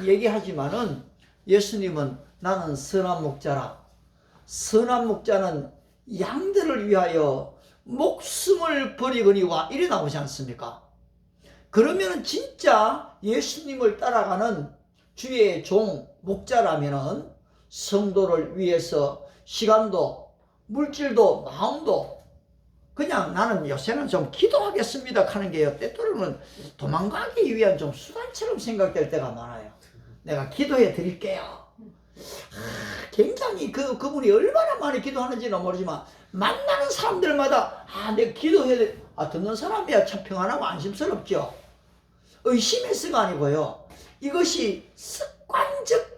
얘기하지만은 예수님은 나는 선한 목자라. 선한 목자는 양들을 위하여 목숨을 버리거니와 이래 나오지 않습니까? 그러면 진짜 예수님을 따라가는 주의 종 목자라면은 성도를 위해서 시간도 물질도 마음도 그냥 나는 요새는 좀 기도하겠습니다 하는 게요, 때때로는 도망가기 위한 좀 수단처럼 생각될 때가 많아요. 내가 기도해 드릴게요. 굉장히 그분이 얼마나 많이 기도하는지는 모르지만 만나는 사람들마다 내가 기도해야 돼. 듣는 사람이야 참 평안하고 안심스럽죠. 의심해서가 아니고요, 이것이 습관적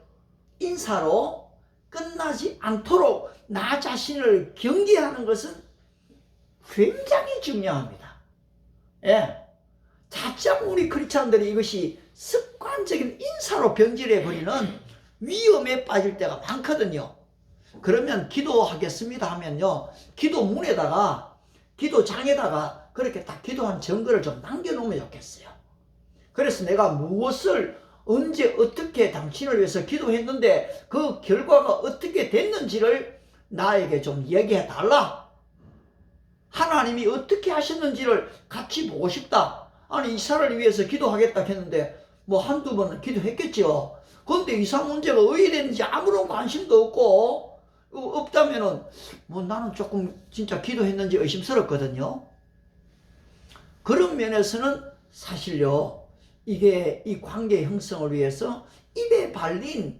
인사로 끝나지 않도록 나 자신을 경계하는 것은 굉장히 중요합니다. 예. 자칫 우리 크리스찬들이 이것이 습관적인 인사로 변질해버리는 위험에 빠질 때가 많거든요. 그러면 기도하겠습니다 하면요, 기도문에다가 기도장에다가 그렇게 딱 기도한 증거를 좀 남겨놓으면 좋겠어요. 그래서 내가 무엇을 언제 어떻게 당신을 위해서 기도했는데 그 결과가 어떻게 됐는지를 나에게 좀 얘기해 달라. 하나님이 어떻게 하셨는지를 같이 보고 싶다. 아니 이사를 위해서 기도하겠다 했는데 뭐 한두 번은 기도했겠죠. 그런데 이사 문제가 어떻게 됐는지 아무런 관심도 없고 없다면은 뭐 나는 조금 진짜 기도했는지 의심스럽거든요. 그런 면에서는 사실요, 이게 이 관계 형성을 위해서 입에 발린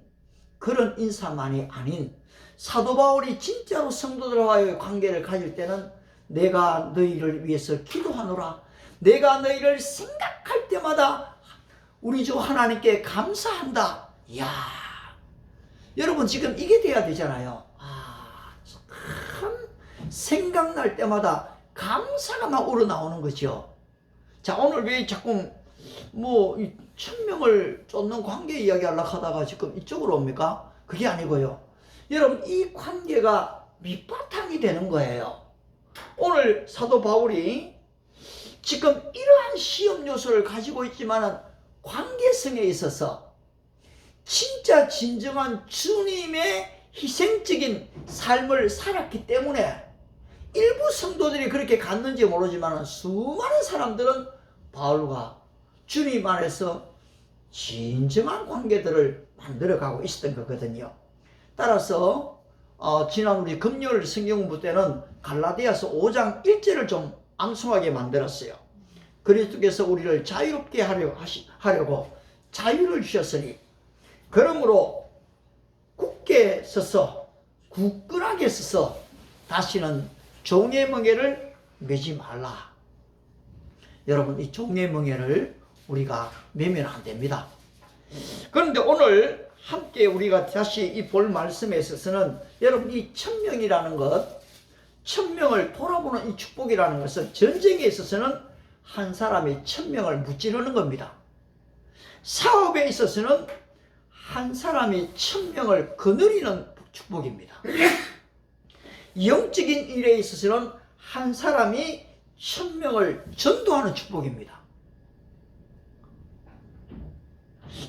그런 인사만이 아닌 사도 바울이 진짜로 성도들과의 관계를 가질 때는 내가 너희를 위해서 기도하노라. 내가 너희를 생각할 때마다 우리 주 하나님께 감사한다. 이야, 여러분 지금 이게 돼야 되잖아요. 참 생각날 때마다 감사가 막 우러나오는 거죠. 자, 오늘 왜 자꾸 뭐 1000명을 쫓는 관계 이야기 하려고 하다가 지금 이쪽으로 옵니까? 그게 아니고요, 여러분 이 관계가 밑바탕이 되는 거예요. 오늘 사도 바울이 지금 이러한 시험 요소를 가지고 있지만 관계성에 있어서 진짜 진정한 주님의 희생적인 삶을 살았기 때문에 일부 성도들이 그렇게 갔는지 모르지만 수많은 사람들은 바울과 주님 안에서 진정한 관계들을 만들어가고 있었던 거거든요. 따라서 지난 우리 금요일 성경 공부 때는 갈라디아서 5장 1절을 좀 암송하게 만들었어요. 그리스도께서 우리를 자유롭게 하려고 자유를 주셨으니 그러므로 굳게 서서 굳건하게 서서 다시는 종의 멍에를 매지 말라. 여러분 이 종의 멍에를 우리가 매면 안 됩니다. 그런데 오늘 함께 우리가 다시 이 볼 말씀에 있어서는 여러분 이 1000명이라는 것, 1000명을 돌아보는 이 축복이라는 것은 전쟁에 있어서는 한 사람이 1000명을 무찌르는 겁니다. 사업에 있어서는 한 사람이 1000명을 거느리는 축복입니다. 영적인 일에 있어서는 한 사람이 1000명을 전도하는 축복입니다.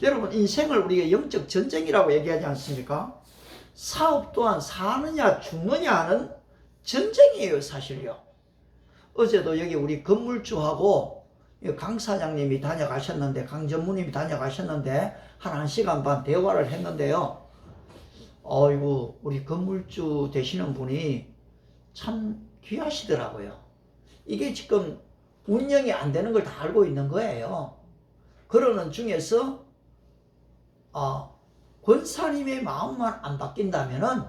여러분 인생을 우리가 영적 전쟁이라고 얘기하지 않습니까? 사업 또한 사느냐 죽느냐 하는 전쟁이에요, 사실요. 어제도 여기 우리 건물주하고 강 사장님이 다녀가셨는데, 강 전무님이 다녀가셨는데 한 1시간 반 대화를 했는데요. 어이구, 우리 건물주 되시는 분이 참 귀하시더라고요. 이게 지금 운영이 안 되는 걸 다 알고 있는 거예요. 그러는 중에서 권사님의 마음만 안 바뀐다면은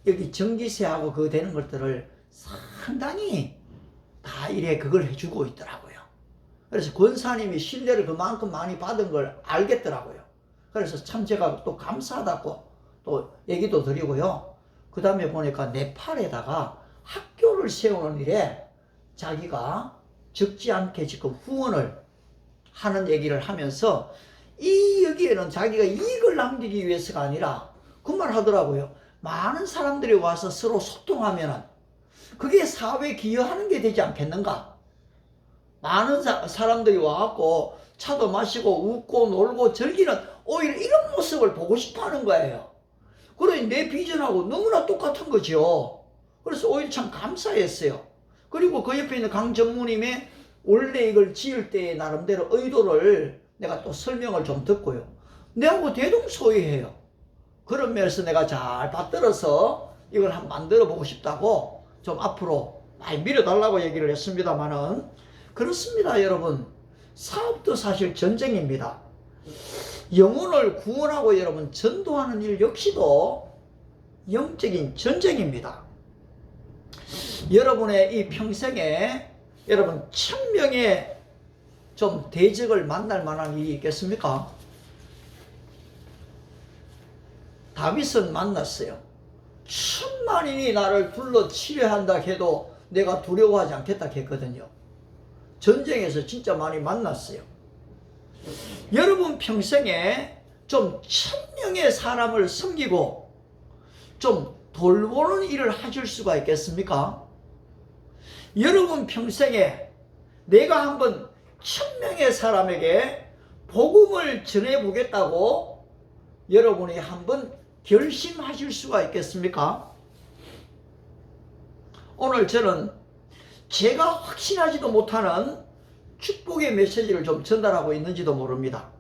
여기 전기세하고 그거 되는 것들을 상당히 다 이래 그걸 해주고 있더라고요. 그래서 권사님이 신뢰를 그만큼 많이 받은 걸 알겠더라고요. 그래서 참 제가 또 감사하다고 또 얘기도 드리고요. 그 다음에 보니까 네팔에다가 학교를 세우는 일에 자기가 적지 않게 지금 후원을 하는 얘기를 하면서 여기에는 자기가 이익을 남기기 위해서가 아니라 그 말 하더라고요. 많은 사람들이 와서 서로 소통하면은 그게 사회에 기여하는 게 되지 않겠는가? 많은 사람들이 와갖고 차도 마시고 웃고 놀고 즐기는 오히려 이런 모습을 보고 싶어 하는 거예요. 그러니 내 비전하고 너무나 똑같은 거죠. 그래서 오히려 참 감사했어요. 그리고 그 옆에 있는 강 전무님의 원래 이걸 지을 때의 나름대로 의도를 내가 또 설명을 좀 듣고요. 내하고 대동소이해요. 그런 면에서 내가 잘 받들어서 이걸 한번 만들어 보고 싶다고 좀 앞으로 많이 밀어달라고 얘기를 했습니다만은, 그렇습니다 여러분. 사업도 사실 전쟁입니다. 영혼을 구원하고 여러분 전도하는 일 역시도 영적인 전쟁입니다. 여러분의 이 평생에 여러분 1000명의 좀 대적을 만날 만한 일이 있겠습니까? 다윗은 만났어요. 1000만인이 나를 둘러 치려 한다 해도 내가 두려워하지 않겠다 했거든요. 전쟁에서 진짜 많이 만났어요. 여러분 평생에 좀 1000명의 사람을 섬기고 좀 돌보는 일을 하실 수가 있겠습니까? 여러분 평생에 내가 한번 1000명의 사람에게 복음을 전해보겠다고 여러분이 한번 결심하실 수가 있겠습니까? 오늘 저는 제가 확신하지도 못하는 축복의 메시지를 좀 전달하고 있는지도 모릅니다.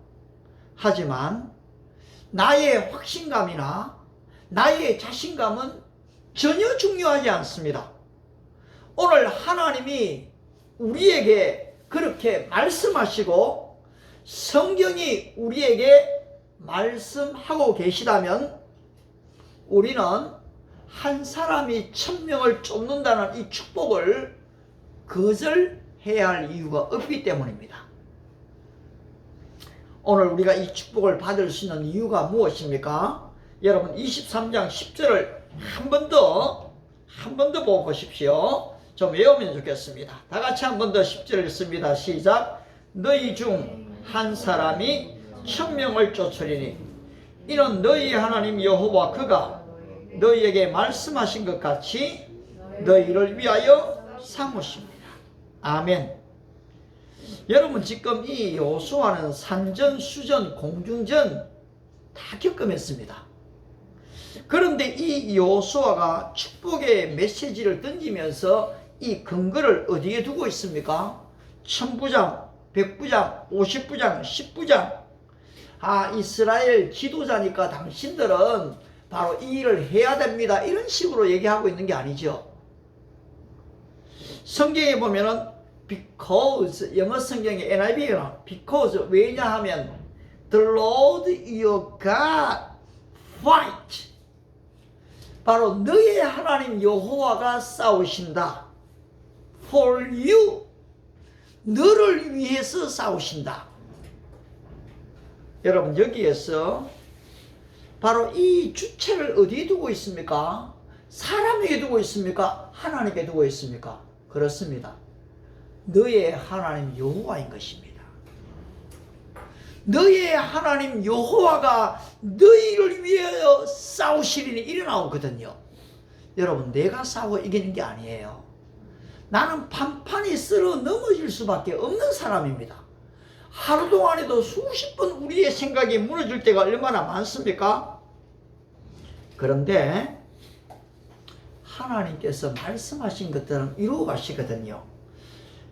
하지만 나의 확신감이나 나의 자신감은 전혀 중요하지 않습니다. 오늘 하나님이 우리에게 그렇게 말씀하시고 성경이 우리에게 말씀하고 계시다면 우리는 한 사람이 1000명을 쫓는다는 이 축복을 거절해야 할 이유가 없기 때문입니다. 오늘 우리가 이 축복을 받을 수 있는 이유가 무엇입니까? 여러분 23장 10절을 한 번 더 보고 보십시오. 좀 외우면 좋겠습니다. 다 같이 한 번 더 10절 읽습니다. 시작. 너희 중 한 사람이 1000명을 쫓으리니 이는 너희 하나님 여호와 그가 너희에게 말씀하신 것 같이 너희를 위하여 삼으십니다. 아멘. 여러분 지금 이 여호수아는 산전, 수전, 공중전 다 겪음했습니다. 그런데 이 여호수아가 축복의 메시지를 던지면서 이 근거를 어디에 두고 있습니까? 1000부장, 100부장, 50부장, 10부장. 이스라엘 지도자니까 당신들은 바로 이 일을 해야 됩니다. 이런 식으로 얘기하고 있는 게 아니죠. 성경에 보면은 because, 영어 성경에 NIV에는 because, 왜냐하면 the Lord your God fight, 바로 너의 하나님 여호와가 싸우신다. for you, 너를 위해서 싸우신다. 여러분 여기에서 바로 이 주체를 어디에 두고 있습니까? 사람에게 두고 있습니까? 하나님께 두고 있습니까? 그렇습니다. 너의 하나님 여호와인 것입니다. 너의 하나님 여호와가 너희를 위하여 싸우시리니 이래 나오거든요. 여러분 내가 싸워 이기는 게 아니에요. 나는 판판이 쓸어 넘어질 수밖에 없는 사람입니다. 하루 동안에도 수십 번 우리의 생각이 무너질 때가 얼마나 많습니까? 그런데 하나님께서 말씀하신 것들은 이루어 가시거든요.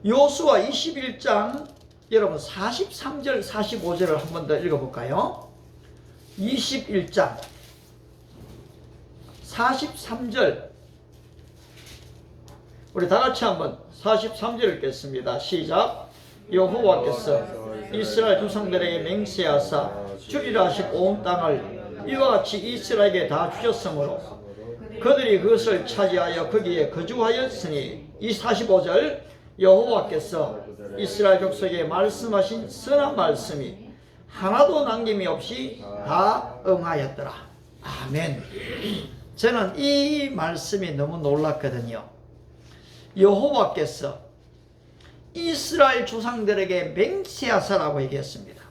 여호수아 21장 여러분 43절 45절을 한 번 더 읽어볼까요? 21장 43절 우리 다같이 한번 43절 읽겠습니다. 시작. 여호와께서 이스라엘 조상들에게 맹세하사 주리라 하신 온 땅을 이와 같이 이스라엘에게 다 주셨으므로 그들이 그것을 차지하여 거기에 거주하였으니 이 45절 여호와께서 이스라엘 족속에게 말씀하신 선한 말씀이 하나도 남김이 없이 다 응하였더라. 아멘. 저는 이 말씀이 너무 놀랐거든요. 여호와께서 이스라엘 조상들에게 맹세하사라고 얘기했습니다.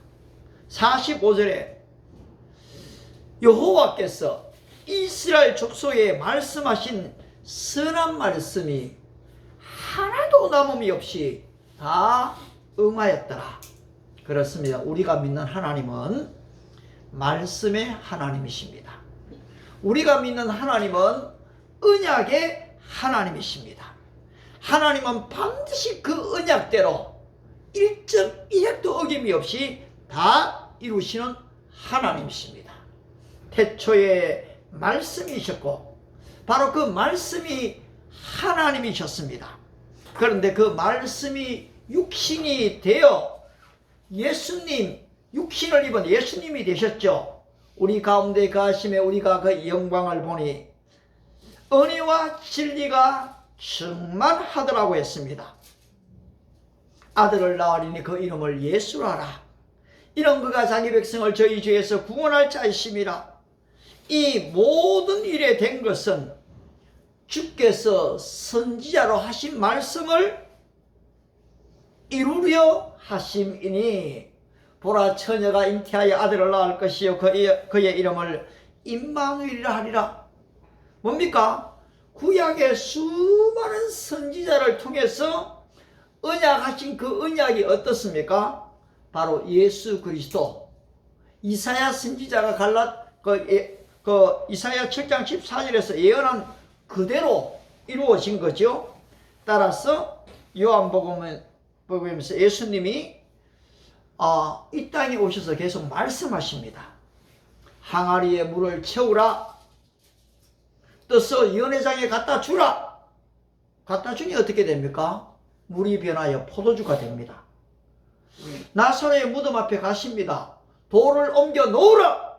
45절에 여호와께서 이스라엘 족속에 말씀하신 선한 말씀이 하나도 남음이 없이 다 응하였더라. 그렇습니다. 우리가 믿는 하나님은 말씀의 하나님이십니다. 우리가 믿는 하나님은 언약의 하나님이십니다. 하나님은 반드시 그 언약대로 1.1핵도 어김이 없이 다 이루시는 하나님이십니다. 태초에 말씀이셨고 바로 그 말씀이 하나님이셨습니다. 그런데 그 말씀이 육신이 되어 예수님, 육신을 입은 예수님이 되셨죠. 우리 가운데 가심에 우리가 그 영광을 보니 은혜와 진리가 충만하더라고 했습니다. 아들을 낳으리니 그 이름을 예수라 하라. 이런 그가 자기 백성을 저희 죄에서 구원할 자이심이라. 이 모든 일에 된 것은 주께서 선지자로 하신 말씀을 이루려 하심이니 보라 처녀가 잉태하여 아들을 낳을 것이요 그의 이름을 임마누엘이라 하리라. 뭡니까? 구약의 수많은 선지자를 통해서 언약하신 그 언약이 어떻습니까? 바로 예수 그리스도. 이사야 선지자가 이사야 7장 14절에서 예언한 그대로 이루어진 거죠. 따라서 요한복음에서 예수님이 이 땅에 오셔서 계속 말씀하십니다. 항아리에 물을 채우라. 떠서 연회장에 갖다 주라. 갖다 주니 어떻게 됩니까? 물이 변하여 포도주가 됩니다. 나사로의 무덤 앞에 가십니다. 돌을 옮겨 놓으라.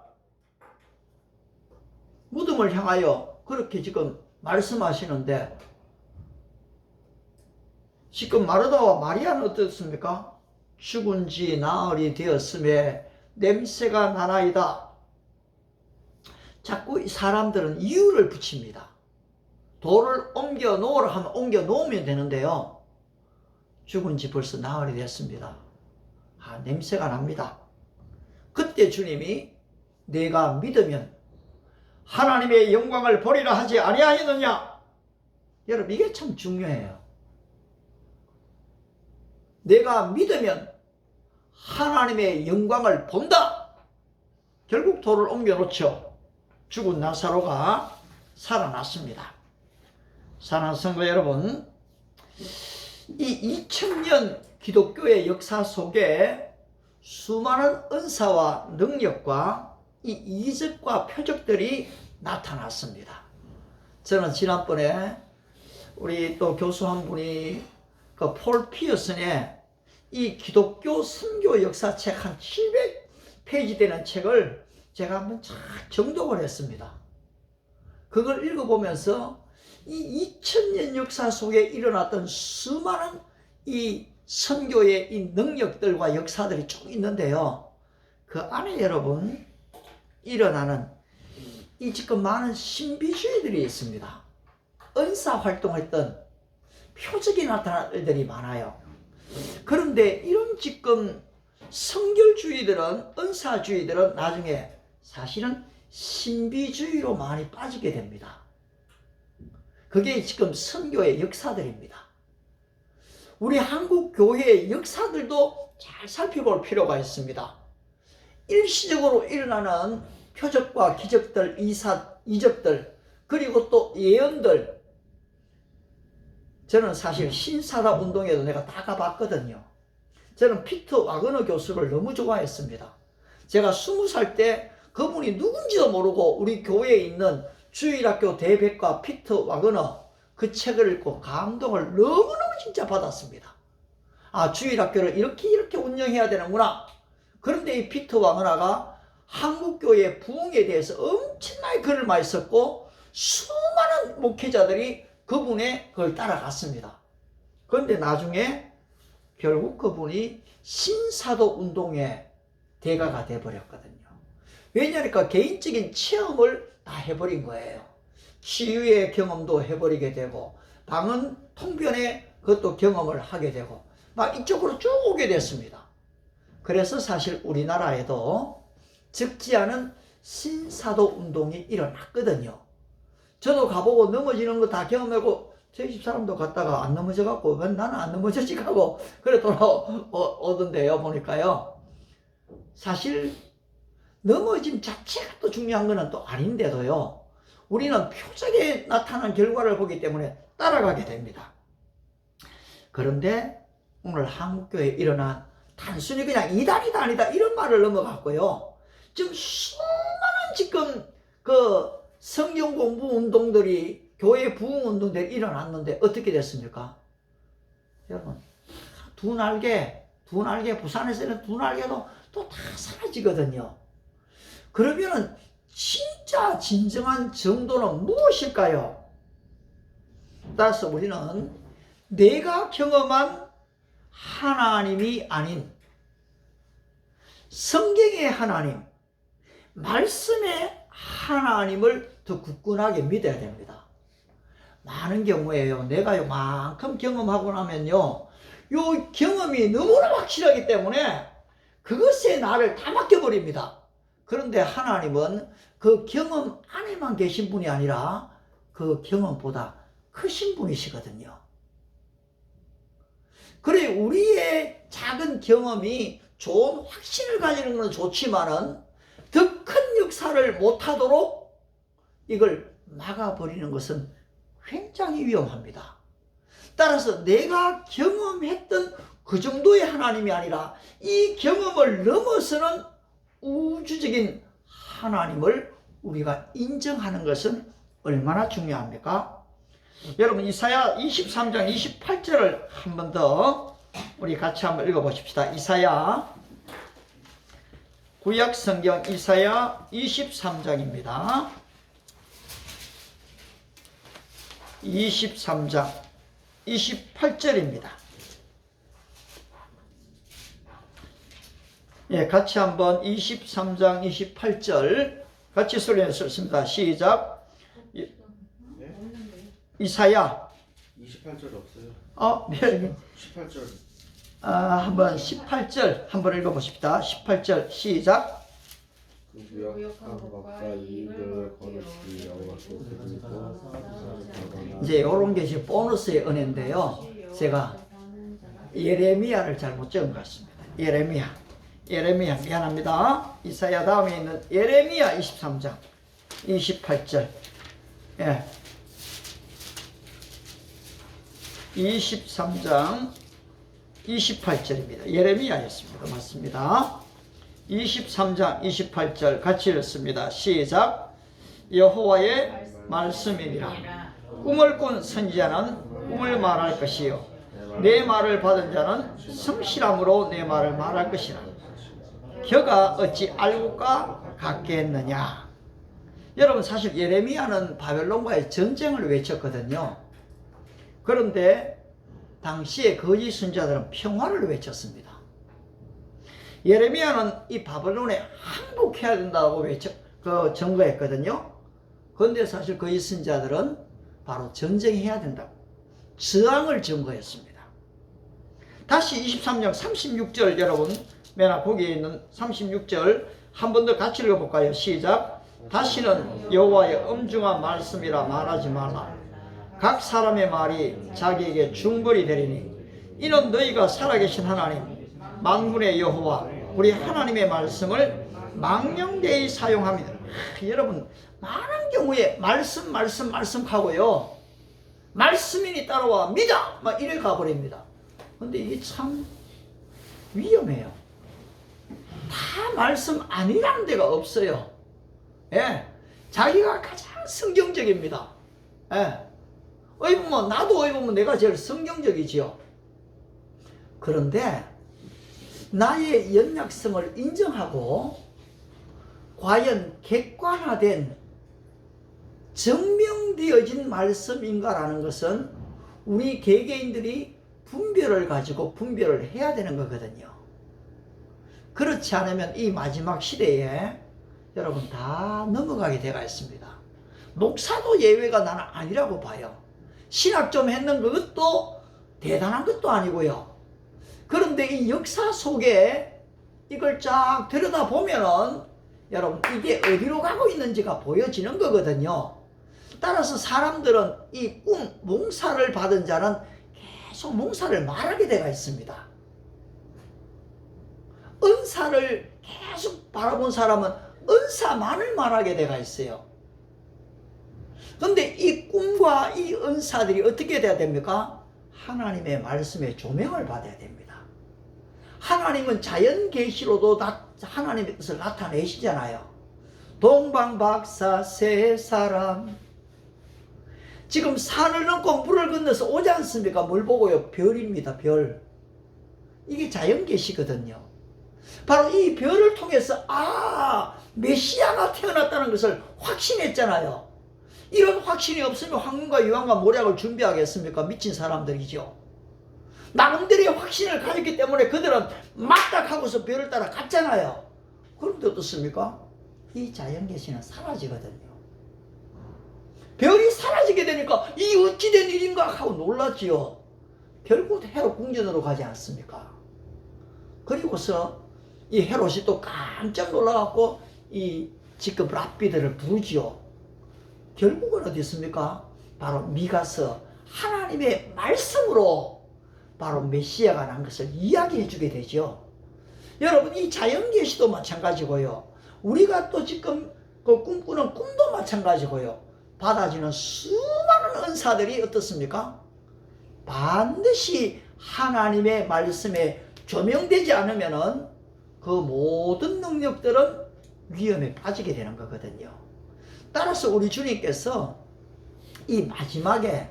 무덤을 향하여 그렇게 지금 말씀하시는데 지금 마르다와 마리아는 어떻습니까? 죽은 지 나흘이 되었음에 냄새가 나나이다. 자꾸 사람들은 이유를 붙입니다. 돌을 옮겨 놓으라 하면 옮겨 놓으면 되는데요. 죽은 지 벌써 나흘이 됐습니다. 냄새가 납니다. 그때 주님이 내가 믿으면 하나님의 영광을 보리라 하지 아니하였느냐? 여러분 이게 참 중요해요. 내가 믿으면 하나님의 영광을 본다. 결국 돌을 옮겨 놓죠. 죽은 나사로가 살아났습니다. 사랑하는 성도 여러분, 이 2000년 기독교의 역사 속에 수많은 은사와 능력과 이 이적과 표적들이 나타났습니다. 저는 지난번에 우리 또 교수 한 분이 그 폴 피어슨의 이 기독교 선교 역사책 한 700페이지 되는 책을 제가 한번 잘 정독을 했습니다. 그걸 읽어보면서 이 2000년 역사 속에 일어났던 수많은 이 선교의 이 능력들과 역사들이 쭉 있는데요. 그 안에 여러분 일어나는 이 지금 많은 신비주의들이 있습니다. 은사 활동했던 표적이 나타난 일들이 많아요. 그런데 이런 지금 성결주의들은 은사주의들은 나중에 사실은 신비주의로 많이 빠지게 됩니다. 그게 지금 선교의 역사들입니다. 우리 한국 교회의 역사들도 잘 살펴볼 필요가 있습니다. 일시적으로 일어나는 표적과 기적들, 이적들, 그리고 또 예언들. 저는 사실 신사다 운동에도 내가 다 가봤거든요. 저는 피터 와그너 교수를 너무 좋아했습니다. 제가 20살 때 그분이 누군지도 모르고 우리 교회에 있는 주일학교 대백과 피터 와그너 그 책을 읽고 감동을 너무너무 진짜 받았습니다. 주일학교를 이렇게 운영해야 되는구나. 그런데 이 피터 와그너가 한국교회 부흥에 대해서 엄청나게 글을 많이 썼고 수많은 목회자들이 그분의 그걸 따라갔습니다. 그런데 나중에 결국 그분이 신사도 운동의 대가가 되어버렸거든요. 왜냐니까 개인적인 체험을 다 해버린 거예요. 치유의 경험도 해버리게 되고 방언 통변의 그것도 경험을 하게 되고 막 이쪽으로 쭉 오게 됐습니다. 그래서 사실 우리나라에도 적지 않은 신사도 운동이 일어났거든요. 저도 가보고 넘어지는 거 다 경험하고 저희 집 사람도 갔다가 안 넘어져갖고 왜 나는 안 넘어지지 하고 그래 돌아오던데요. 보니까요. 사실 넘어짐 자체가 또 중요한 것은 또 아닌데도요. 우리는 표적에 나타난 결과를 보기 때문에 따라가게 됩니다. 그런데 오늘 한국교회에 일어난 단순히 그냥 이단이다 아니다 이런 말을 넘어갔고요. 지금 수많은 지금 그 성경 공부 운동들이 교회 부흥 운동들이 일어났는데 어떻게 됐습니까? 여러분 두 날개 부산에서는 두 날개도 또 다 사라지거든요. 그러면은 진짜 진정한 정도는 무엇일까요? 따라서 우리는 내가 경험한 하나님이 아닌 성경의 하나님, 말씀의 하나님을 더 굳건하게 믿어야 됩니다. 많은 경우에요, 내가 요만큼 경험하고 나면요, 요 경험이 너무나 확실하기 때문에 그것에 나를 다 맡겨버립니다. 그런데 하나님은 그 경험 안에만 계신 분이 아니라 그 경험보다 크신 분이시거든요. 그래, 우리의 작은 경험이 좋은 확신을 가지는 건 좋지만은 더 큰 역사를 못하도록 이걸 막아버리는 것은 굉장히 위험합니다. 따라서 내가 경험했던 그 정도의 하나님이 아니라 이 경험을 넘어서는 우주적인 하나님을 우리가 인정하는 것은 얼마나 중요합니까? 여러분 이사야 23장 28절을 한 번 더 우리 같이 한번 읽어보십시다. 이사야 구약 성경 이사야 23장입니다. 23장 28절입니다. 예, 같이 한번 23장 28절 같이 소리내서 읽습니다. 시작. 이사야 28절 없어요. 네. 18절. 한번 18절 한번 읽어보십시다. 18절 시작. 무역한 것과 이익을 거두시 여호와께서 드리고 이제 이런 게 이제 보너스의 은혜인데요. 제가 예레미야를 잘못 적은 것 같습니다. 예레미야 미안합니다. 이사야 다음에 있는 예레미야 23장 28절. 예. 23장 28절입니다. 예레미야였습니다. 맞습니다. 23장 28절 같이 읽습니다. 시작. 여호와의 말씀이니라. 꿈을 꾼 선지자는 꿈을 말할 것이요 내 말을 받은 자는 성실함으로 내 말을 말할 것이라. 겨가 어찌 알고가 같겠느냐. 여러분 사실 예레미야는 바벨론과의 전쟁을 외쳤거든요. 그런데 당시에 거짓 선지자들은 평화를 외쳤습니다. 예레미야는 이 바벨론에 항복해야 된다고 증거했거든요. 그런데 사실 거짓 선지자들은 바로 전쟁해야 된다고 저항을 증거했습니다. 다시 23장 36절 여러분 맨 앞 거기에 있는 36절 한 번 더 같이 읽어볼까요? 시작. 다시는 여호와의 엄중한 말씀이라 말하지 말라. 각 사람의 말이 자기에게 중벌이 되리니 이는 너희가 살아계신 하나님 만군의 여호와 우리 하나님의 말씀을 망령되이 사용합니다. 여러분 많은 경우에 말씀 하고요 말씀이니 따라와 믿어 막 이래 가버립니다. 근데 이게 참 위험해요. 다 말씀 아니라는 데가 없어요. 예, 자기가 가장 성경적입니다. 예, 어이 보면 나도 어이 보면 내가 제일 성경적이지요. 그런데 나의 연약성을 인정하고 과연 객관화된 증명되어진 말씀인가라는 것은 우리 개개인들이 분별을 가지고 분별을 해야 되는 거거든요. 그렇지 않으면 이 마지막 시대에 여러분 다 넘어가게 되어 있습니다. 목사도 예외가 나는 아니라고 봐요. 신학 좀 했는 그것도 대단한 것도 아니고요. 그런데 이 역사 속에 이걸 쫙 들여다보면은 여러분 이게 어디로 가고 있는지가 보여지는 거거든요. 따라서 사람들은 이 몽사를 받은 자는 계속 몽사를 말하게 되어 있습니다. 은사를 계속 바라본 사람은 은사만을 말하게 돼가 있어요. 근데 이 꿈과 이 은사들이 어떻게 돼야 됩니까? 하나님의 말씀에 조명을 받아야 됩니다. 하나님은 자연 계시로도 하나님의 뜻을 나타내시잖아요. 동방박사 세 사람, 지금 산을 넘고 물을 건너서 오지 않습니까? 뭘 보고요? 별입니다. 별. 이게 자연 계시거든요. 바로 이 별을 통해서 메시아가 태어났다는 것을 확신했잖아요. 이런 확신이 없으면 황금과 유황과 모략을 준비하겠습니까? 미친 사람들이죠. 나름대로의 확신을 가졌기 때문에 그들은 막락하고서 별을 따라 갔잖아요. 그런데 어떻습니까? 이 자연 계시는 사라지거든요. 별이 사라지게 되니까 이 어찌된 일인가 하고 놀랐지요. 결국 헤롯 궁전으로 가지 않습니까? 그리고서 이 헤롯이 또 깜짝 놀라갖고 이 지금 랍비들을 부르지요. 결국은 어디 있습니까? 바로 미가서 하나님의 말씀으로 바로 메시아가 난 것을 이야기해 주게 되죠. 여러분, 이 자연계시도 마찬가지고요. 우리가 또 지금 그 꿈꾸는 꿈도 마찬가지고요. 받아지는 수많은 은사들이 어떻습니까? 반드시 하나님의 말씀에 조명되지 않으면은 그 모든 능력들은 위험에 빠지게 되는 거거든요. 따라서 우리 주님께서 이 마지막에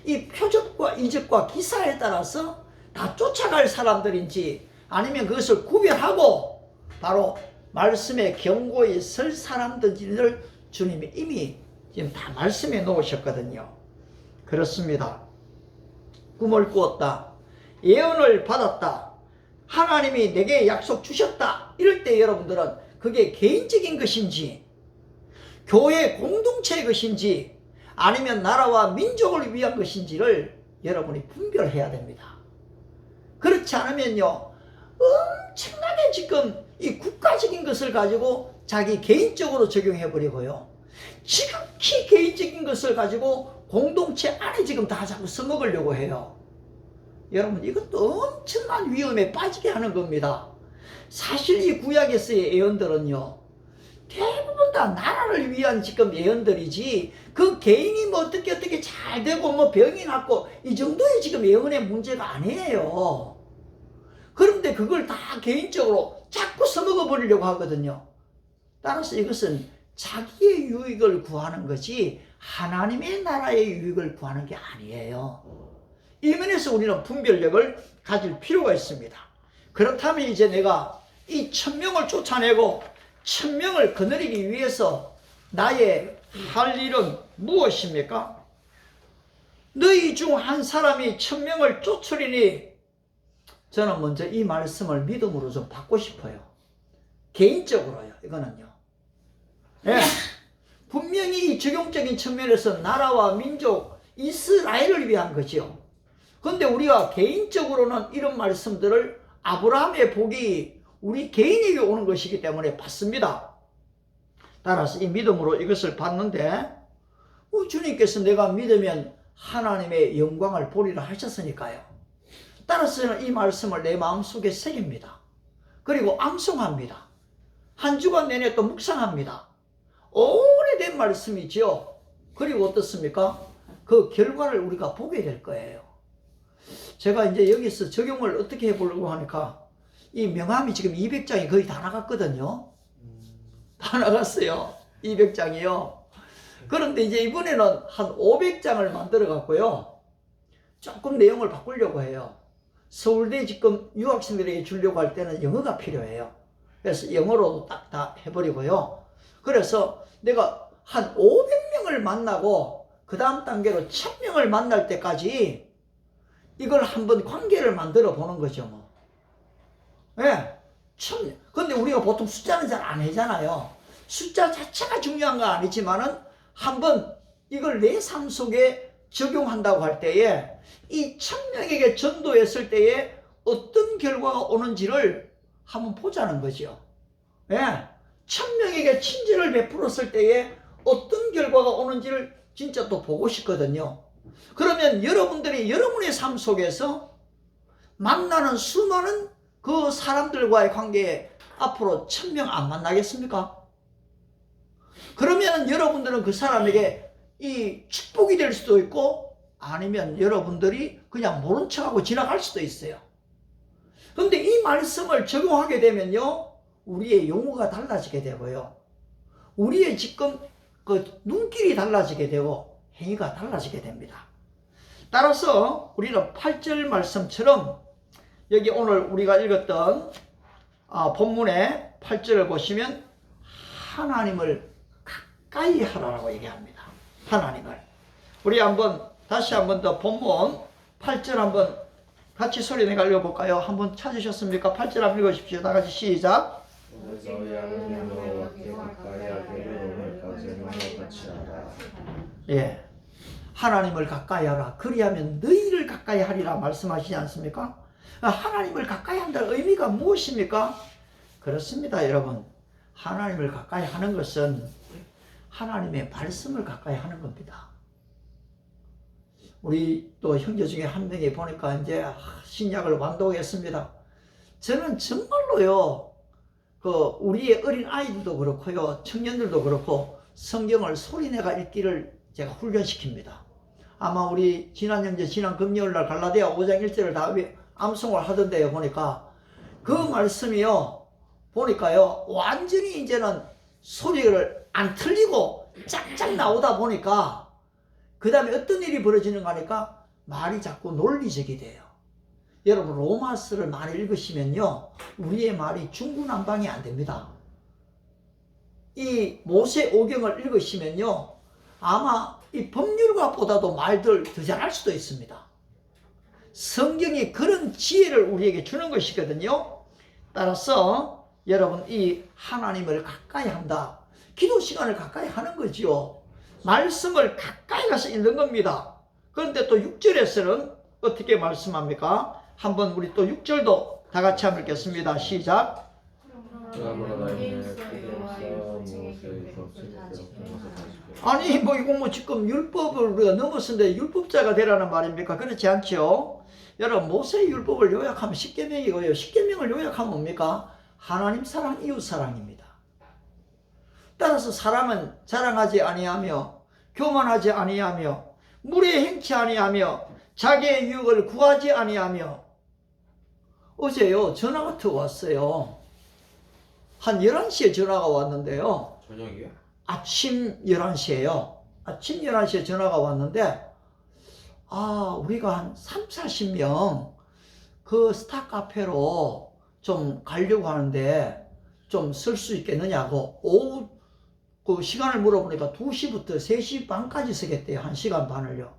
이 표적과 이적과 기사에 따라서 다 쫓아갈 사람들인지 아니면 그것을 구별하고 바로 말씀의 경고에 설 사람들인지를 주님이 이미 지금 다 말씀해 놓으셨거든요. 그렇습니다. 꿈을 꾸었다. 예언을 받았다. 하나님이 내게 약속 주셨다. 이럴 때 여러분들은 그게 개인적인 것인지 교회 공동체의 것인지 아니면 나라와 민족을 위한 것인지를 여러분이 분별해야 됩니다. 그렇지 않으면요, 엄청나게 지금 이 국가적인 것을 가지고 자기 개인적으로 적용해버리고요, 지극히 개인적인 것을 가지고 공동체 안에 지금 다 자꾸 써먹으려고 해요. 여러분, 이것도 엄청난 위험에 빠지게 하는 겁니다. 사실 이 구약에서의 예언들은요, 대부분 다 나라를 위한 지금 예언들이지 그 개인이 뭐 어떻게 잘 되고 뭐 병이 낫고 이 정도의 지금 예언의 문제가 아니에요. 그런데 그걸 다 개인적으로 자꾸 써먹어 버리려고 하거든요. 따라서 이것은 자기의 유익을 구하는 것이 하나님의 나라의 유익을 구하는 게 아니에요. 이 면에서 우리는 분별력을 가질 필요가 있습니다. 그렇다면 이제 내가 이 1000명을 쫓아내고 1000명을 거느리기 위해서 나의 할 일은 무엇입니까? 너희 중 한 사람이 1000명을 쫓으리니, 저는 먼저 이 말씀을 믿음으로 좀 받고 싶어요. 개인적으로요. 이거는요. 네. 분명히 적용적인 측면에서 나라와 민족 이스라엘을 위한 거죠. 그런데 우리가 개인적으로는 이런 말씀들을 아브라함의 복이 우리 개인에게 오는 것이기 때문에 받습니다. 따라서 이 믿음으로 이것을 받는데, 주님께서 내가 믿으면 하나님의 영광을 보리라 하셨으니까요. 따라서 저는 이 말씀을 내 마음속에 새깁니다. 그리고 암송합니다. 한 주간 내내 또 묵상합니다. 오래된 말씀이죠. 그리고 어떻습니까? 그 결과를 우리가 보게 될 거예요. 제가 이제 여기서 적용을 어떻게 해보려고 하니까 이 명함이 지금 200장이 거의 다 나갔거든요. 다 나갔어요. 200장이요. 그런데 이제 이번에는 한 500장을 만들어 갖고요, 조금 내용을 바꾸려고 해요. 서울대 지금 유학생들에게 주려고 할 때는 영어가 필요해요. 그래서 영어로도 딱 다 해버리고요. 그래서 내가 한 500명을 만나고 그 다음 단계로 1000명을 만날 때까지 이걸 한번 관계를 만들어 보는 거죠. 뭐. 예. 근데 우리가 보통 숫자는 잘 안 하잖아요. 숫자 자체가 중요한 건 아니지만은 한번 이걸 내 삶 속에 적용한다고 할 때에 이 1000명에게 전도했을 때에 어떤 결과가 오는지를 한번 보자는 거죠. 예. 1000명에게 친절을 베풀었을 때에 어떤 결과가 오는지를 진짜 또 보고 싶거든요. 그러면 여러분들이 여러분의 삶 속에서 만나는 수많은 그 사람들과의 관계에 앞으로 1000명 안 만나겠습니까? 그러면 여러분들은 그 사람에게 이 축복이 될 수도 있고 아니면 여러분들이 그냥 모른 척하고 지나갈 수도 있어요. 그런데 이 말씀을 적용하게 되면요, 우리의 용어가 달라지게 되고요, 우리의 지금 그 눈길이 달라지게 되고 행위가 달라지게 됩니다. 따라서 우리는 8절 말씀처럼 여기 오늘 우리가 읽었던 본문의 8절을 보시면 하나님을 가까이 하라고 얘기합니다. 하나님을. 우리 다시 한번 더 본문 8절 한번 같이 소리 내가 읽어볼까요? 한번 찾으셨습니까? 8절 한번 읽으십시오. 다 같이 시작. 예, 하나님을 가까이 하라. 그리하면 너희를 가까이 하리라 말씀하시지 않습니까? 하나님을 가까이 한다는 의미가 무엇입니까? 그렇습니다, 여러분. 하나님을 가까이 하는 것은 하나님의 말씀을 가까이 하는 겁니다. 우리 또 형제 중에 한 명이 보니까 이제 신약을 완독했습니다. 저는 정말로요, 우리의 어린 아이들도 그렇고요, 청년들도 그렇고 성경을 소리내가 읽기를 제가 훈련시킵니다. 아마 우리 지난 형제 지난 금요일 날 갈라디아 5장 1절을 다 암송을 하던데요, 보니까 그 말씀이요, 보니까요 완전히 이제는 소리를 안 틀리고 짝짝 나오다 보니까 그 다음에 어떤 일이 벌어지는가 하니까 말이 자꾸 논리적이 돼요. 여러분 로마서를 많이 읽으시면요, 우리의 말이 중구난방이 안 됩니다. 이 모세오경을 읽으시면요, 아마 이 법률가보다도 말들 더 잘할 수도 있습니다. 성경이 그런 지혜를 우리에게 주는 것이거든요. 따라서 여러분 이 하나님을 가까이 한다, 기도 시간을 가까이 하는 거지요. 말씀을 가까이 가서 읽는 겁니다. 그런데 또 6절에서는 어떻게 말씀합니까? 한번 우리 또 6절도 다 같이 한번 읽겠습니다. 시작. 아니 이거 지금 율법을 우리가 넘었는데 율법자가 되라는 말입니까? 그렇지 않죠? 여러분 모세의 율법을 요약하면 10계명이고요. 10계명을 요약하면 뭡니까? 하나님 사랑, 이웃 사랑입니다. 따라서 사람은 자랑하지 아니하며 교만하지 아니하며 물에 행치 아니하며 자기의 유익을 구하지 아니하며. 어제요 전화가 왔어요. 한 11시에 전화가 왔는데요. 저녁이요? 아침 11시에요. 아침 11시에 전화가 왔는데 우리가 한 30-40명 그 스타 카페로 좀 가려고 하는데 좀 쓸 수 있겠느냐고 오후 그 시간을 물어보니까 2시부터 3시 반까지 쓰겠대요. 1시간 반을요.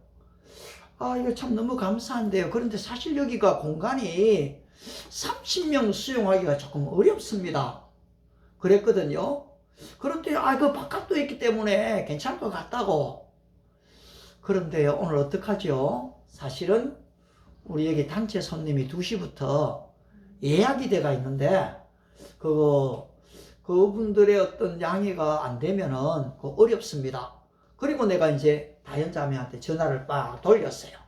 이거 참 너무 감사한데요. 그런데 사실 여기가 공간이 30명 수용하기가 조금 어렵습니다. 그랬거든요. 그런데 그 바깥도 있기 때문에 괜찮을 것 같다고. 그런데요, 오늘 어떡하죠? 사실은 우리에게 단체 손님이 2시부터 예약이 돼가 있는데 그분들의 어떤 양해가 안 되면은 어렵습니다. 그리고 내가 이제 다현자매한테 전화를 빡 돌렸어요.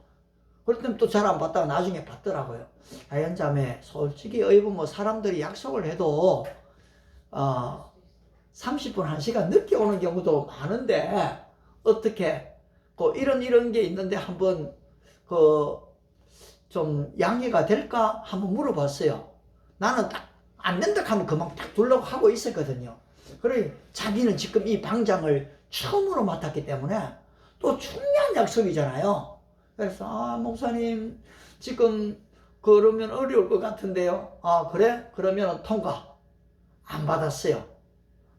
그랬더니 또 잘 안 받다가 나중에 받더라고요. 다현자매, 솔직히 뭐 사람들이 약속을 해도 30분, 1시간 늦게 오는 경우도 많은데 어떻게 이런 게 있는데 한번 좀 양해가 될까 한번 물어봤어요. 나는 딱 안 된다 하면 그만 딱 두려고 하고 있었거든요. 그래 자기는 지금 이 방장을 처음으로 맡았기 때문에 또 중요한 약속이잖아요. 그래서 목사님 지금 그러면 어려울 것 같은데요. 그래? 그러면 통과. 안 받았어요.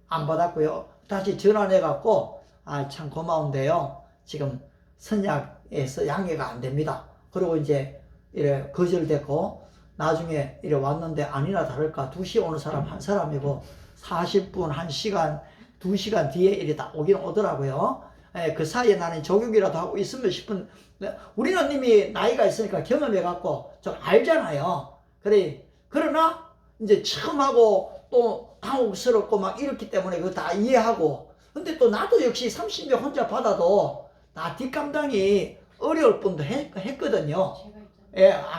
안 받았고요. 다시 전화해갖고 참 고마운데요. 지금 선약에서 양해가 안 됩니다. 그리고 이제 이래 거절됐고 나중에 이래 왔는데 아니나 다를까 2시에 오는 사람 한 사람이고 40분, 1시간, 2시간 뒤에 이래 다 오긴 오더라고요. 그 사이에 나는 조교이라도 하고 있으면 싶은, 우리는 이미 나이가 있으니까 경험해갖고 좀 알잖아요. 그러나 이제 처음 하고 또 당혹스럽고 막 이렇기 때문에 그거 다 이해하고. 근데 또 나도 역시 30명 혼자 받아도 나 뒷감당이 어려울 뻔도 했거든요.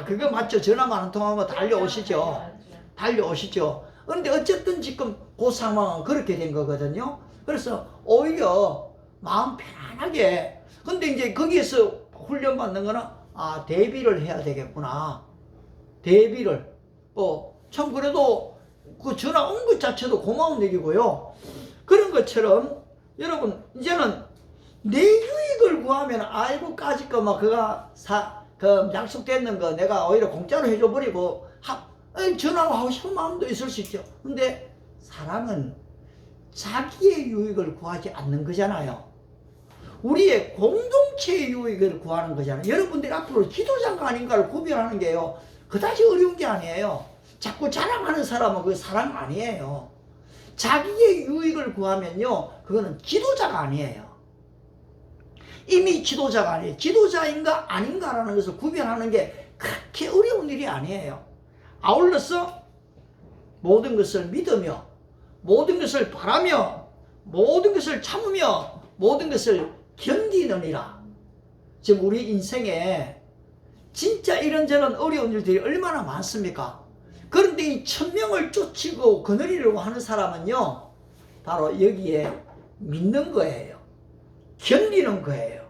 그거 맞죠? 전화만 한 통하면 달려오시죠. 그런데 어쨌든 지금 그 상황은 그렇게 된 거거든요. 그래서 오히려 마음 편안하게. 근데 이제 거기에서 훈련받는 거는 대비를 해야 되겠구나. 대비를. 참 그래도 그 전화 온 것 자체도 고마운 얘기고요. 그런 것처럼 여러분 이제는 내 유익을 구하면 아이고 까짓 거 막 그가 그 약속됐는 거 내가 오히려 공짜로 해줘 버리고 전화하고 싶은 마음도 있을 수 있죠. 근데 사랑은 자기의 유익을 구하지 않는 거잖아요. 우리의 공동체의 유익을 구하는 거잖아요. 여러분들이 앞으로 지도자가 아닌가를 구별하는 게요, 그다지 어려운 게 아니에요. 자꾸 자랑하는 사람은 그게 사랑 아니에요. 자기의 유익을 구하면요, 그거는 지도자가 아니에요. 이미 지도자가 아니에요. 지도자인가 아닌가라는 것을 구별하는 게 그렇게 어려운 일이 아니에요. 아울러서 모든 것을 믿으며, 모든 것을 바라며, 모든 것을 참으며, 모든 것을 견디느니라. 지금 우리 인생에 진짜 이런저런 어려운 일들이 얼마나 많습니까? 그런데 이 천명을 쫓고 거느리려고 하는 사람은요, 바로 여기에 믿는 거예요. 견디는 거예요.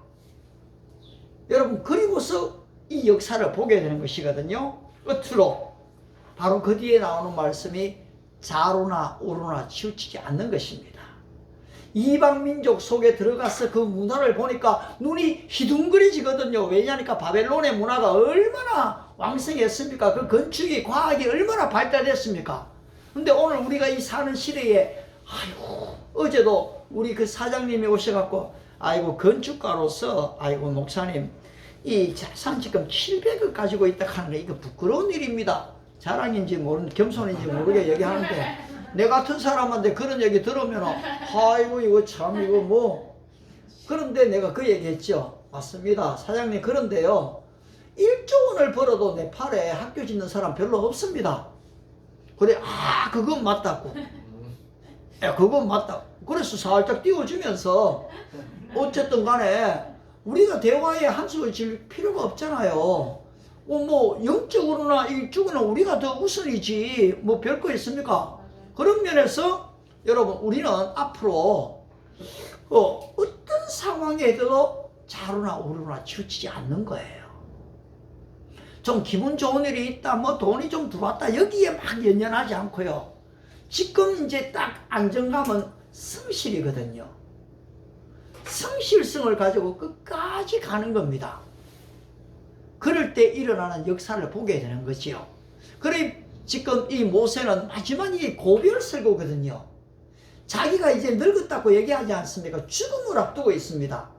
여러분, 그리고서 이 역사를 보게 되는 것이거든요. 끝으로 바로 그 뒤에 나오는 말씀이 좌로나 우로나 치우치지 않는 것입니다. 이방 민족 속에 들어가서 그 문화를 보니까 눈이 휘둥그레지거든요. 왜냐하니까 바벨론의 문화가 얼마나 왕성했습니까? 그 건축이, 과학이 얼마나 발달했습니까? 근데 오늘 우리가 이 사는 시대에, 아이고, 어제도 우리 그 사장님이 오셔갖고, 아이고, 건축가로서, 아이고, 목사님, 이 자산 지금 700억 가지고 있다 하는 게 이거 부끄러운 일입니다. 자랑인지 모르는, 겸손인지 모르게 얘기하는데, 내 같은 사람한테 그런 얘기 들으면, 아이고, 이거 참, 이거 뭐. 그런데 내가 그 얘기 했죠. 맞습니다. 사장님, 그런데요, 1조 원을 벌어도 네팔에 학교 짓는 사람 별로 없습니다. 그래, 그건 맞다고. 그건 맞다. 그래서 살짝 띄워주면서, 어쨌든 간에, 우리가 대화에 한숨을 질 필요가 없잖아요. 뭐, 영적으로나 일적으로나 우리가 더 우선이지, 뭐, 별거 있습니까? 그런 면에서, 여러분, 우리는 앞으로, 어떤 상황에도 좌로나 우로나 치우치지 않는 거예요. 좀 기분 좋은 일이 있다, 뭐 돈이 좀 들어왔다, 여기에 막 연연하지 않고요. 지금 이제 딱 안정감은 성실이거든요. 성실성을 가지고 끝까지 가는 겁니다. 그럴 때 일어나는 역사를 보게 되는 거지요. 그래 지금 이 모세는 마지막에 고별설고거든요. 자기가 이제 늙었다고 얘기하지 않습니까? 죽음을 앞두고 있습니다.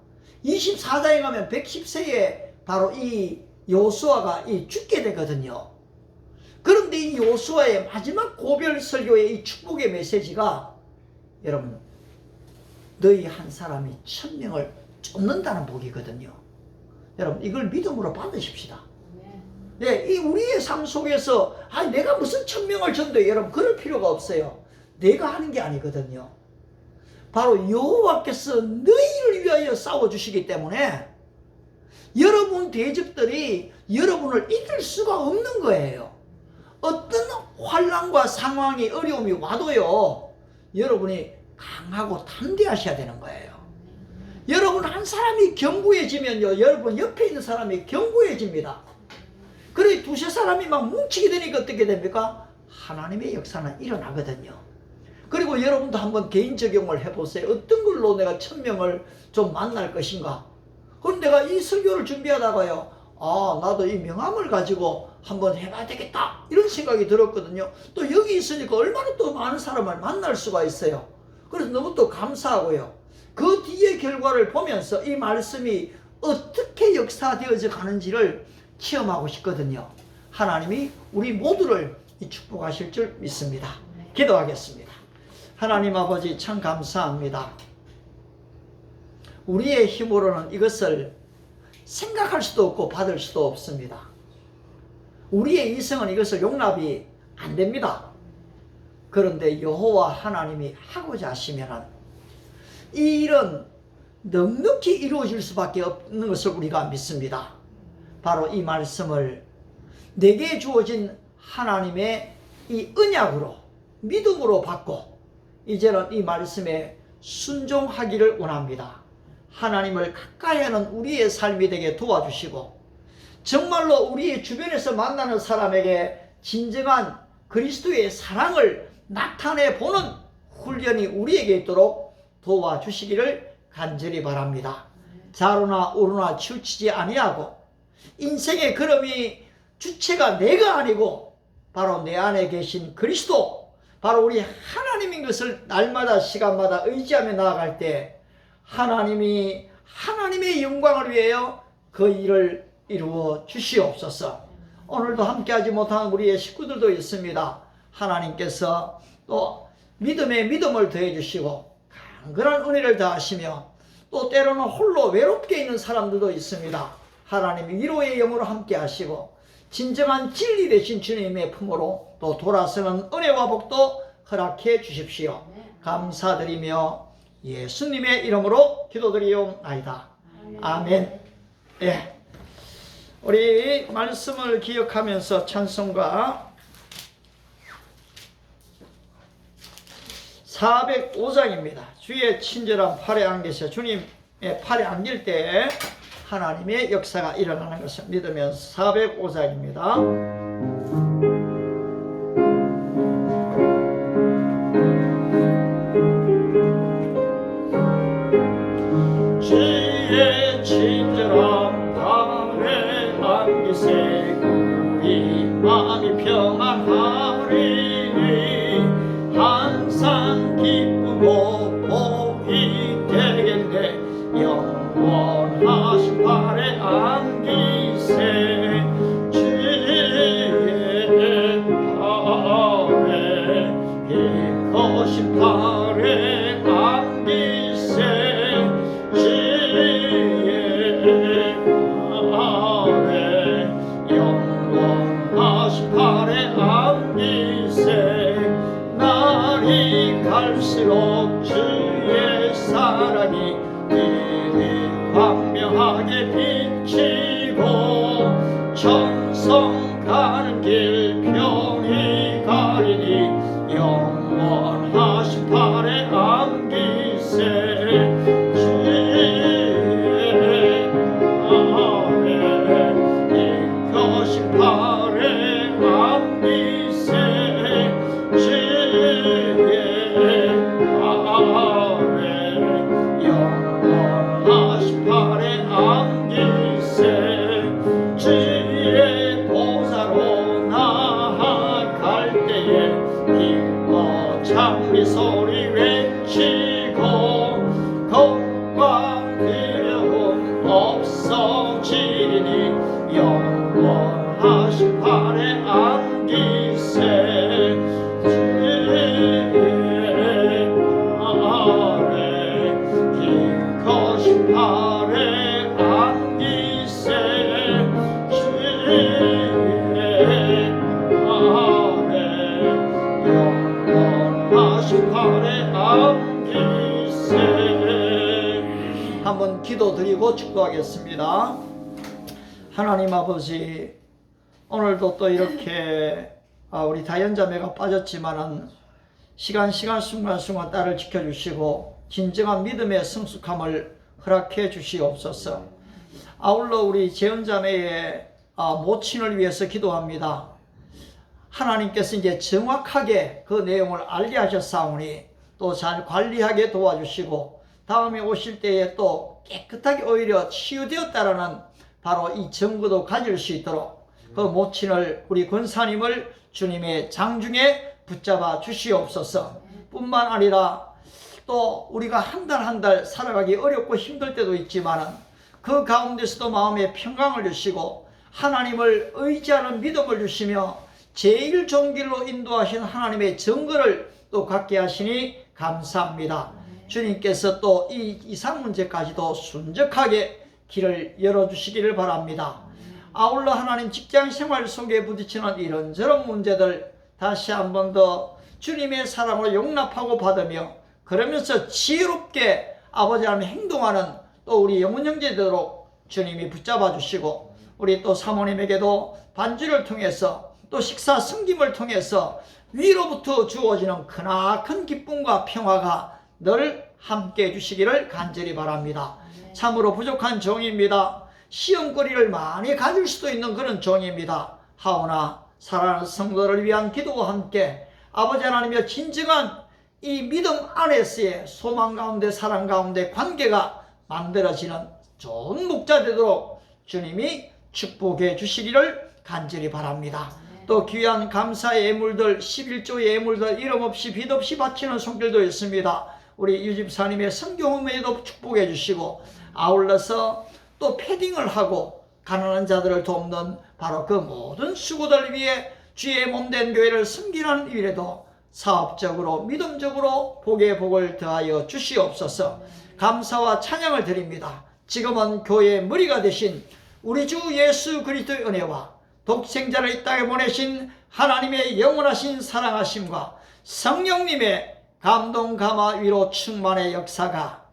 24장에 가면 110세에 바로 이 요수아가 죽게 되거든요. 그런데 이 요수아의 마지막 고별 설교의 이 축복의 메시지가, 여러분, 너희 한 사람이 1000명을 쫓는다는 복이거든요. 여러분, 이걸 믿음으로 받으십시다. 네, 이 우리의 삶 속에서 내가 무슨 1000명을 전도해, 여러분, 그럴 필요가 없어요. 내가 하는 게 아니거든요. 바로 여호와께서 너희를 위하여 싸워주시기 때문에 여러분 대적들이 여러분을 이길 수가 없는 거예요. 어떤 환난과 상황이, 어려움이 와도요, 여러분이 강하고 담대하셔야 되는 거예요. 여러분 한 사람이 견고해지면요, 여러분 옆에 있는 사람이 견고해집니다. 그래 두세 사람이 막 뭉치게 되니까 어떻게 됩니까? 하나님의 역사는 일어나거든요. 그리고 여러분도 한번 개인 적용을 해보세요. 어떤 걸로 내가 1000명을 좀 만날 것인가? 그럼 내가 이 설교를 준비하다가요, 나도 이 명함을 가지고 한번 해봐야 되겠다, 이런 생각이 들었거든요. 또 여기 있으니까 얼마나 또 많은 사람을 만날 수가 있어요. 그래서 너무 또 감사하고요. 그 뒤의 결과를 보면서 이 말씀이 어떻게 역사되어져 가는지를 체험하고 싶거든요. 하나님이 우리 모두를 축복하실 줄 믿습니다. 기도하겠습니다. 하나님 아버지, 참 감사합니다. 우리의 힘으로는 이것을 생각할 수도 없고 받을 수도 없습니다. 우리의 이성은 이것을 용납이 안 됩니다. 그런데 여호와 하나님이 하고자 하시면 이 일은 넉넉히 이루어질 수밖에 없는 것을 우리가 믿습니다. 바로 이 말씀을 내게 주어진 하나님의 이 언약으로 믿음으로 받고 이제는 이 말씀에 순종하기를 원합니다. 하나님을 가까이 하는 우리의 삶이 되게 도와주시고 정말로 우리 주변에서 만나는 사람에게 진정한 그리스도의 사랑을 나타내 보는 훈련이 우리에게 있도록 도와주시기를 간절히 바랍니다. 좌로나 우로나 치우치지 아니하고 인생의 걸음이 주체가 내가 아니고 바로 내 안에 계신 그리스도, 바로 우리 하나님인 것을 날마다 시간마다 의지하며 나아갈 때 하나님이 하나님의 영광을 위하여 그 일을 이루어 주시옵소서. 오늘도 함께하지 못한 우리의 식구들도 있습니다. 하나님께서 또 믿음에 믿음을 더해 주시고 강건한 은혜를 더하시며 또 때로는 홀로 외롭게 있는 사람들도 있습니다. 하나님이 위로의 영으로 함께 하시고 진정한 진리 되신 주님의 품으로 또 돌아서는 은혜와 복도 허락해 주십시오. 감사드리며 예수님의 이름으로 기도드리옵나이다. 아멘. 예. 우리 말씀을 기억하면서 찬송가 405장입니다. 주의 친절한 팔에 안기셔. 주님의 팔에 안길 때 하나님의 역사가 일어나는 것을 믿으면서 405장입니다. 주의 친절한 팔에 안기세 우리 마음이 평안하리니 항상 기쁘고 복이 되겠네. 영원하신 팔에 안기세 주의 팔에 기쁘신 팔에 안기세 영원하신 팔에 안기세 날이 갈수록 주의 사랑이 이리 광명하게 비치고 천성 가는 길 병이 가리니 영원하신 팔에 안기세 팔에 안기세 주의 팔에 영원하신 팔에 안기세 주의 보좌로 나아갈 때에 기뻐 찬미 소리 외치고 걱과 두려움 없어지니 영원하신 팔에 안기세 주의 팔에 긴 거신 팔에 안기세 주의 팔에 영원하신 팔에 안기세. 한번 기도드리고 축도하겠습니다. 하나님 아버지, 오늘도 또 이렇게 우리 다연자매가 빠졌지만은 시간 순간 딸을 지켜주시고 진정한 믿음의 성숙함을 허락해 주시옵소서. 아울러 우리 재연자매의 모친을 위해서 기도합니다. 하나님께서 이제 정확하게 그 내용을 알게 하셨사오니 또 잘 관리하게 도와주시고 다음에 오실 때에 또 깨끗하게 오히려 치유되었다라는 바로 이 증거도 가질 수 있도록 그 모친을 우리 권사님을 주님의 장중에 붙잡아 주시옵소서. 뿐만 아니라 또 우리가 한 달 살아가기 어렵고 힘들 때도 있지만 그 가운데서도 마음에 평강을 주시고 하나님을 의지하는 믿음을 주시며 제일 좋은 길로 인도하신 하나님의 증거를 또 갖게 하시니 감사합니다. 주님께서 또 이 이상 문제까지도 순적하게 길을 열어주시기를 바랍니다. 아울러 하나님 직장 생활 속에 부딪히는 이런저런 문제들 다시 한 번 더 주님의 사랑으로 용납하고 받으며 그러면서 지혜롭게 아버지 하나님 행동하는 또 우리 영혼 형제되도록 주님이 붙잡아 주시고 우리 또 사모님에게도 반주를 통해서 또 식사 섬김을 통해서 위로부터 주어지는 크나큰 기쁨과 평화가 늘 함께 해주시기를 간절히 바랍니다. 참으로 부족한 종입니다. 시험거리를 많이 가질 수도 있는 그런 종입니다. 하오나 사랑하는 성도를 위한 기도와 함께 아버지 하나님의 진정한 이 믿음 안에서의 소망 가운데 사랑 가운데 관계가 만들어지는 좋은 목자 되도록 주님이 축복해 주시기를 간절히 바랍니다. 또 귀한 감사의 예물들, 11조의 예물들 이름 없이 빚 없이 바치는 손길도 있습니다. 우리 유집사님의 성경음에도 축복해 주시고 아울러서 또 패딩을 하고 가난한 자들을 돕는 바로 그 모든 수고들 위해 주의 몸된 교회를 섬기는 일에도 사업적으로 믿음적으로 복의 복을 더하여 주시옵소서. 감사와 찬양을 드립니다. 지금은 교회의 머리가 되신 우리 주 예수 그리스도의 은혜와 독생자를 이 땅에 보내신 하나님의 영원하신 사랑하심과 성령님의 감동 감화 위로 충만의 역사가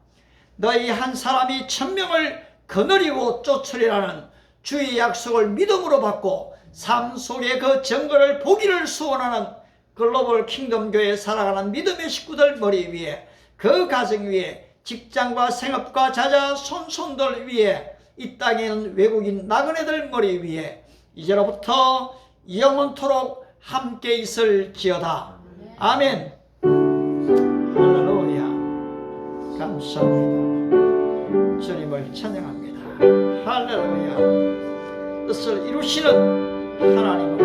너희 한 사람이 1000명을 거느리고 쫓으리라는 주의 약속을 믿음으로 받고 삶 속의 그 증거를 보기를 소원하는 글로벌 킹덤 교회에 살아가는 믿음의 식구들 머리 위에, 그 가정 위에, 직장과 생업과 자자 손손들 위에, 이 땅에 있는 외국인 나그네들 머리 위에 이제로부터 영원토록 함께 있을지어다. 아멘. 할렐루야. 감사합니다. 주님을 찬양합니다. 할렐루야. 뜻을 이루시는 하나님을